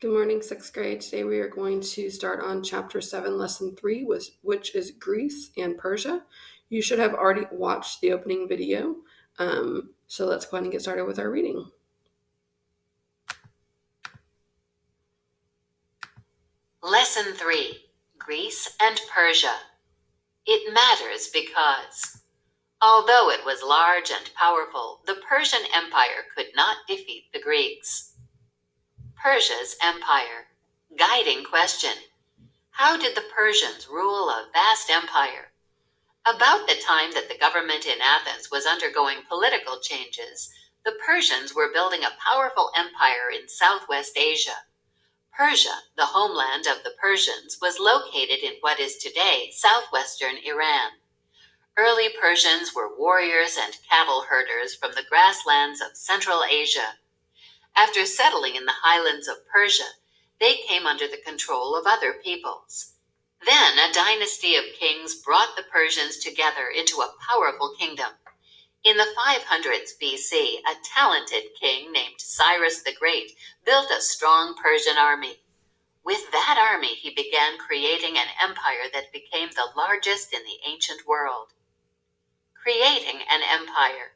Good morning, sixth grade. Today we are going to start on chapter 7, lesson 3, which is Greece and Persia. You should have already watched the opening video. So let's go ahead and get started with our reading. Lesson 3, Greece and Persia. It matters because, although it was large and powerful, the Persian Empire could not defeat the Greeks. Persia's empire. Guiding question. How did the Persians rule a vast empire? About the time that the government in Athens was undergoing political changes, the Persians were building a powerful empire in Southwest Asia. Persia, the homeland of the Persians, was located in what is today southwestern Iran. Early Persians were warriors and cattle herders from the grasslands of Central Asia. After settling in the highlands of Persia, they came under the control of other peoples. Then a dynasty of kings brought the Persians together into a powerful kingdom. In the 500s BC, a talented king named Cyrus the Great built a strong Persian army. With that army, he began creating an empire that became the largest in the ancient world. Creating an empire.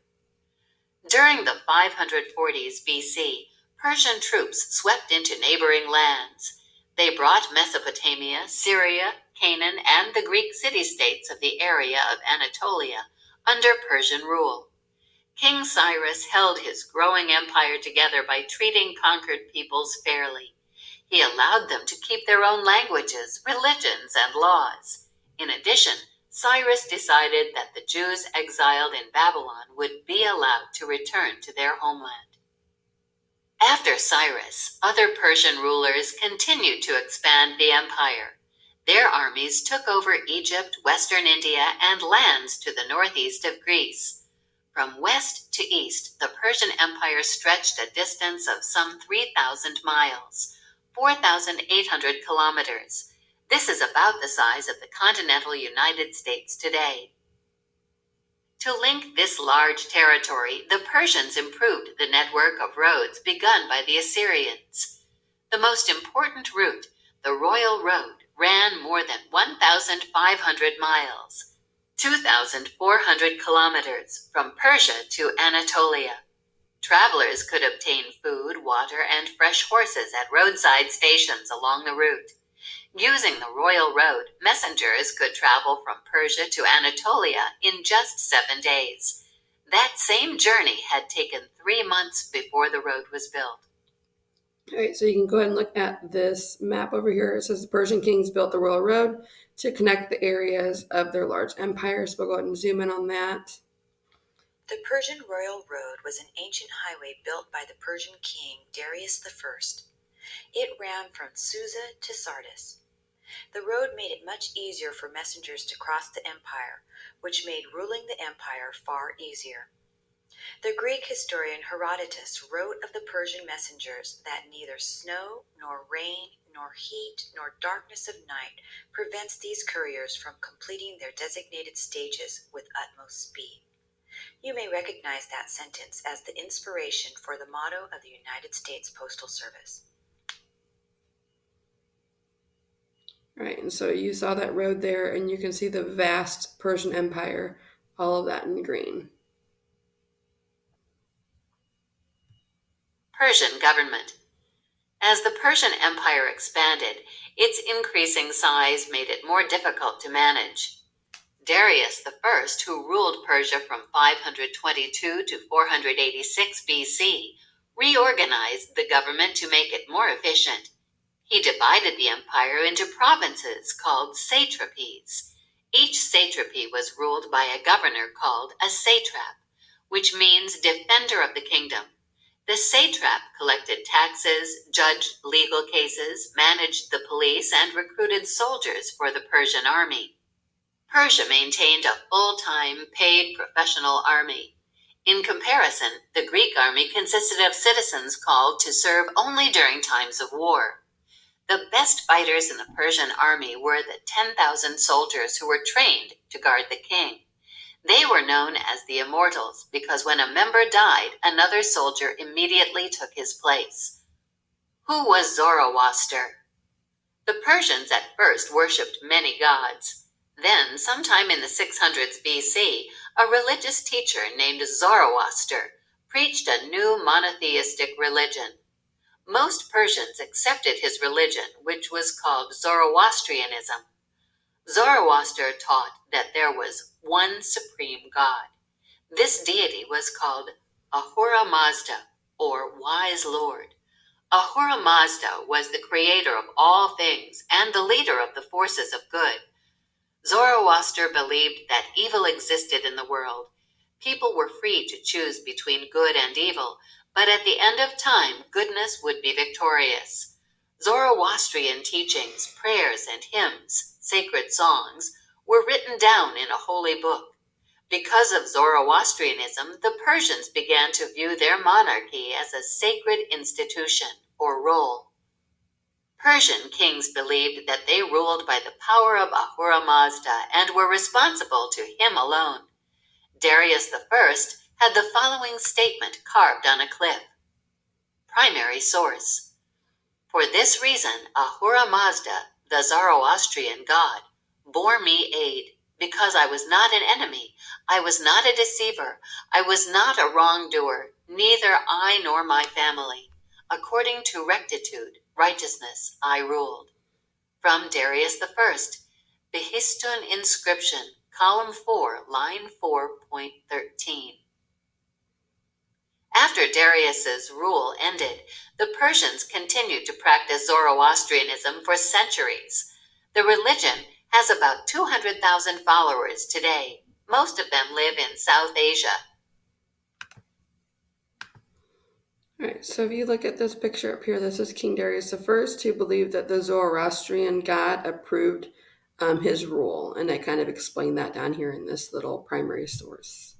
During the 540s BC, Persian troops swept into neighboring lands. They brought Mesopotamia, Syria, Canaan, and the Greek city-states of the area of Anatolia under Persian rule. King Cyrus held his growing empire together by treating conquered peoples fairly. He allowed them to keep their own languages, religions, and laws. In addition, Cyrus decided that the Jews exiled in Babylon would be allowed to return to their homeland. After Cyrus, other Persian rulers continued to expand the empire. Their armies took over Egypt, western India, and lands to the northeast of Greece. From west to east, the Persian Empire stretched a distance of some 3,000 miles, 4,800 kilometers. This is about the size of the continental United States today. To link this large territory, the Persians improved the network of roads begun by the Assyrians. The most important route, the Royal Road, ran more than 1,500 miles, 2,400 kilometers, from Persia to Anatolia. Travelers could obtain food, water, and fresh horses at roadside stations along the route. Using the Royal Road, messengers could travel from Persia to Anatolia in just 7 days. That same journey had taken 3 months before the road was built. All right, so you can go ahead and look at this map over here. It says the Persian kings built the Royal Road to connect the areas of their large empires. We'll go ahead and zoom in on that. The Persian Royal Road was an ancient highway built by the Persian king Darius I. It ran from Susa to Sardis. The road made it much easier for messengers to cross the empire, which made ruling the empire far easier. The Greek historian Herodotus wrote of the Persian messengers that neither snow, nor rain, nor heat, nor darkness of night prevents these couriers from completing their designated stages with utmost speed. You may recognize that sentence as the inspiration for the motto of the United States Postal Service. All right, and so you saw that road there, and you can see the vast Persian Empire, all of that in green. Persian government. As the Persian Empire expanded, its increasing size made it more difficult to manage. Darius I, who ruled Persia from 522 to 486 BC, reorganized the government to make it more efficient. He divided the empire into provinces called satrapies. Each satrapy was ruled by a governor called a satrap, which means defender of the kingdom. The satrap collected taxes, judged legal cases, managed the police, and recruited soldiers for the Persian army. Persia maintained a full-time, paid professional army. In comparison, the Greek army consisted of citizens called to serve only during times of war. The best fighters in the Persian army were the 10,000 soldiers who were trained to guard the king. They were known as the Immortals because when a member died, another soldier immediately took his place. Who was Zoroaster? The Persians at first worshipped many gods. Then, sometime in the 600s BC, a religious teacher named Zoroaster preached a new monotheistic religion. Most Persians accepted his religion, which was called Zoroastrianism. Zoroaster taught that there was one supreme God. This deity was called Ahura Mazda, or Wise Lord. Ahura Mazda was the creator of all things and the leader of the forces of good. Zoroaster believed that evil existed in the world. People were free to choose between good and evil, but at the end of time, goodness would be victorious. Zoroastrian teachings, prayers, and hymns, sacred songs, were written down in a holy book. Because of Zoroastrianism, the Persians began to view their monarchy as a sacred institution or role. Persian kings believed that they ruled by the power of Ahura Mazda and were responsible to him alone. Darius I had the following statement carved on a cliff. Primary source. For this reason, Ahura Mazda, the Zoroastrian god, bore me aid, because I was not an enemy, I was not a deceiver, I was not a wrongdoer, neither I nor my family. According to rectitude, righteousness, I ruled. From Darius I, Behistun inscription, column 4, line 4.13. After Darius's rule ended, the Persians continued to practice Zoroastrianism for centuries. The religion has about 200,000 followers today. Most of them live in South Asia. All right, so if you look at this picture up here, this is King Darius I, who believed that the Zoroastrian god approved his rule, and I kind of explained that down here in this little primary source.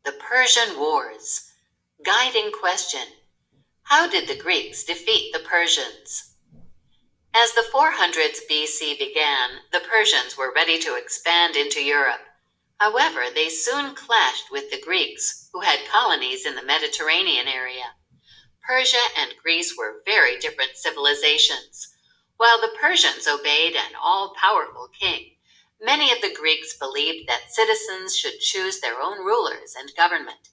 The Persian Wars. Guiding question. How did the Greeks defeat the Persians? As the 400s BC began, the Persians were ready to expand into Europe. However, they soon clashed with the Greeks, who had colonies in the Mediterranean area. Persia and Greece were very different civilizations. While the Persians obeyed an all-powerful king, many of the Greeks believed that citizens should choose their own rulers and government.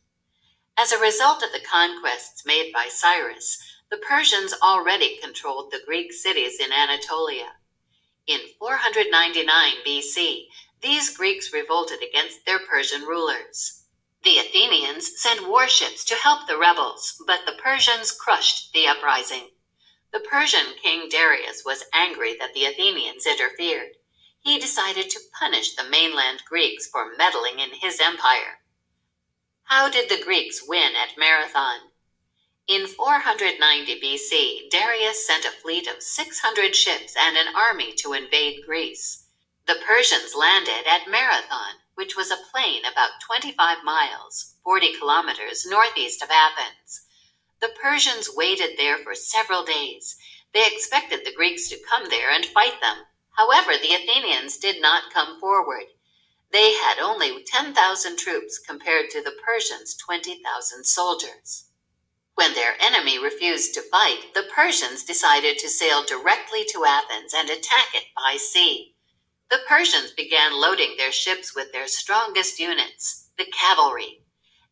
As a result of the conquests made by Cyrus, the Persians already controlled the Greek cities in Anatolia. In 499 BC, these Greeks revolted against their Persian rulers. The Athenians sent warships to help the rebels, but the Persians crushed the uprising. The Persian king Darius was angry that the Athenians interfered. He decided to punish the mainland Greeks for meddling in his empire. How did the Greeks win at Marathon? In 490 BC, Darius sent a fleet of 600 ships and an army to invade Greece. The Persians landed at Marathon, which was a plain about 25 miles, 40 kilometers northeast of Athens. The Persians waited there for several days. They expected the Greeks to come there and fight them. However, the Athenians did not come forward. They had only 10,000 troops compared to the Persians' 20,000 soldiers. When their enemy refused to fight, the Persians decided to sail directly to Athens and attack it by sea. The Persians began loading their ships with their strongest units, the cavalry.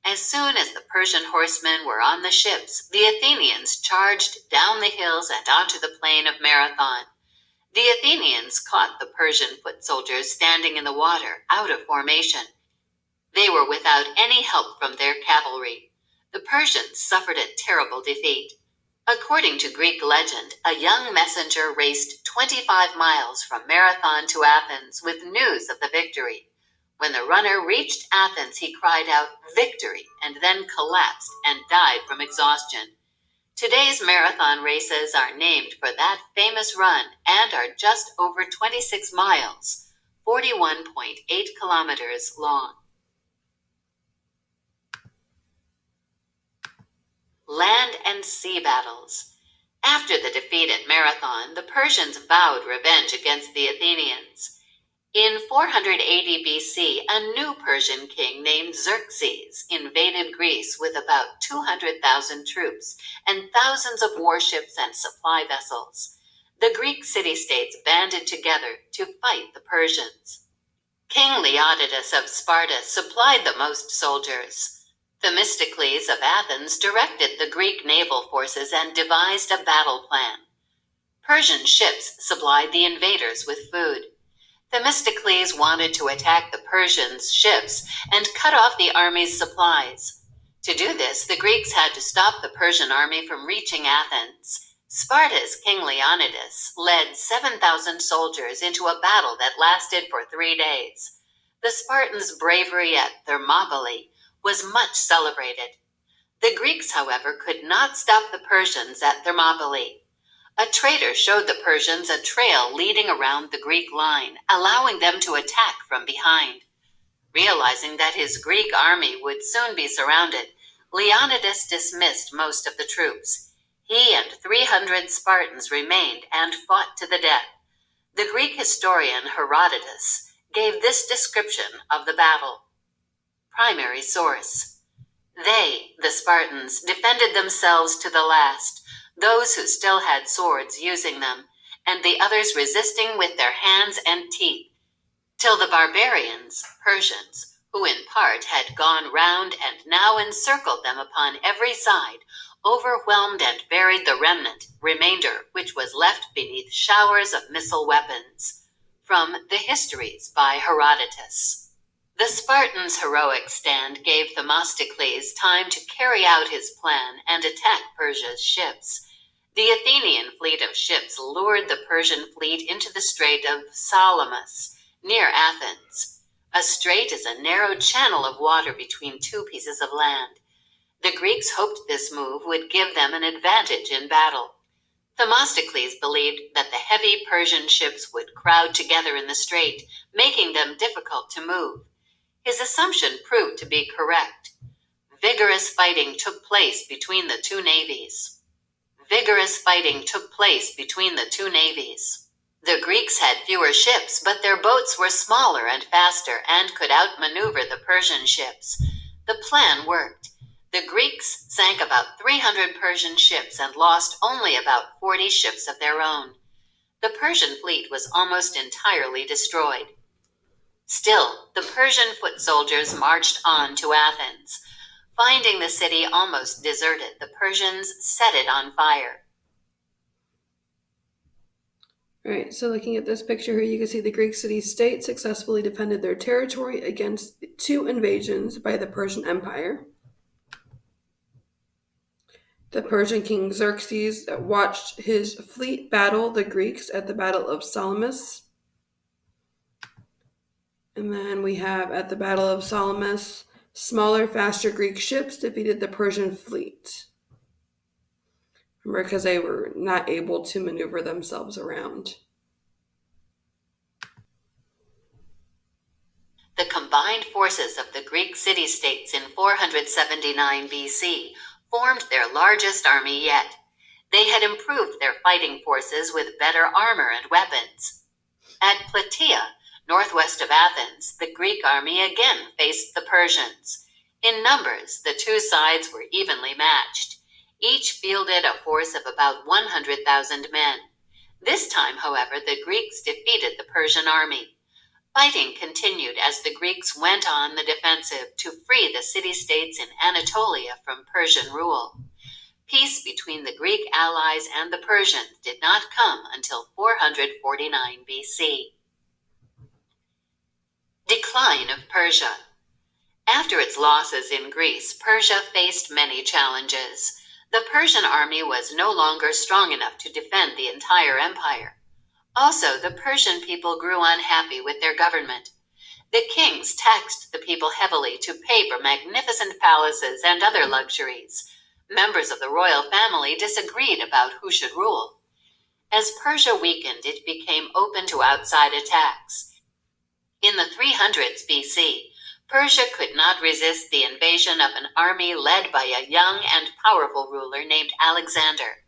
As soon as the Persian horsemen were on the ships, the Athenians charged down the hills and onto the plain of Marathon. The Athenians caught the Persian foot soldiers standing in the water, out of formation. They were without any help from their cavalry. The Persians suffered a terrible defeat. According to Greek legend, a young messenger raced 25 miles from Marathon to Athens with news of the victory. When the runner reached Athens, he cried out, "Victory!" and then collapsed and died from exhaustion. Today's marathon races are named for that famous run and are just over 26 miles, 41.8 kilometers long. Land and sea battles. After the defeat at Marathon, the Persians vowed revenge against the Athenians. In 480 BC, a new Persian king named Xerxes invaded Greece with about 200,000 troops and thousands of warships and supply vessels. The Greek city-states banded together to fight the Persians. King Leonidas of Sparta supplied the most soldiers. Themistocles of Athens directed the Greek naval forces and devised a battle plan. Persian ships supplied the invaders with food. Themistocles wanted to attack the Persians' ships and cut off the army's supplies. To do this, the Greeks had to stop the Persian army from reaching Athens. Sparta's King Leonidas led 7,000 soldiers into a battle that lasted for 3 days. The Spartans' bravery at Thermopylae was much celebrated. The Greeks, however, could not stop the Persians at Thermopylae. A traitor showed the Persians a trail leading around the Greek line, allowing them to attack from behind. Realizing that his Greek army would soon be surrounded, Leonidas dismissed most of the troops. He and 300 Spartans remained and fought to the death. The Greek historian Herodotus gave this description of the battle. Primary source. They, the Spartans, defended themselves to the last, those who still had swords using them, and the others resisting with their hands and teeth, till the barbarians, Persians, who in part had gone round and now encircled them upon every side, overwhelmed and buried the remainder which was left beneath showers of missile weapons. From the Histories by Herodotus. The Spartans' heroic stand gave Themistocles time to carry out his plan and attack Persia's ships. The Athenian fleet of ships lured the Persian fleet into the Strait of Salamis, near Athens. A strait is a narrow channel of water between two pieces of land. The Greeks hoped this move would give them an advantage in battle. Themistocles believed that the heavy Persian ships would crowd together in the strait, making them difficult to move. His assumption proved to be correct. Vigorous fighting took place between the two navies. The Greeks had fewer ships, but their boats were smaller and faster and could outmaneuver the Persian ships. The plan worked. The Greeks sank about 300 Persian ships and lost only about 40 ships of their own. The Persian fleet was almost entirely destroyed. Still, the Persian foot soldiers marched on to Athens. Finding the city almost deserted, the Persians set it on fire. All right, so looking at this picture here, you can see the Greek city-state successfully defended their territory against 2 invasions by the Persian Empire. The Persian king Xerxes watched his fleet battle the Greeks at the Battle of Salamis. And then we have at the Battle of Salamis, smaller, faster Greek ships defeated the Persian fleet. Remember, because they were not able to maneuver themselves around. The combined forces of the Greek city-states in 479 BC formed their largest army yet. They had improved their fighting forces with better armor and weapons. At Plataea, northwest of Athens, the Greek army again faced the Persians. In numbers, the two sides were evenly matched. Each fielded a force of about 100,000 men. This time, however, the Greeks defeated the Persian army. Fighting continued as the Greeks went on the defensive to free the city-states in Anatolia from Persian rule. Peace between the Greek allies and the Persians did not come until 449 BC. Decline of Persia. After its losses in Greece, Persia faced many challenges. The Persian army was no longer strong enough to defend the entire empire. Also, the Persian people grew unhappy with their government. The kings taxed the people heavily to pay for magnificent palaces and other luxuries. Members of the royal family disagreed about who should rule. As Persia weakened, it became open to outside attacks. In the 300s BC, Persia could not resist the invasion of an army led by a young and powerful ruler named Alexander.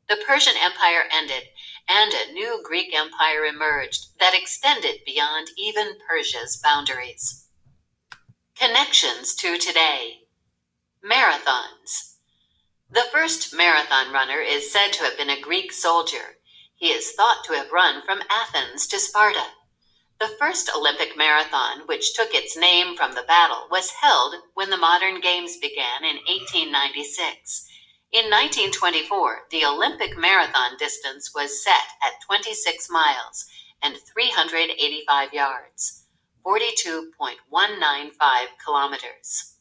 The Persian Empire ended, and a new Greek empire emerged that extended beyond even Persia's boundaries. Connections to today. Marathons. The first marathon runner is said to have been a Greek soldier. He is thought to have run from Athens to Sparta. The first Olympic marathon, which took its name from the battle, was held when the modern games began in 1896. In 1924, the Olympic marathon distance was set at 26 miles and 385 yards, 42.195 kilometers.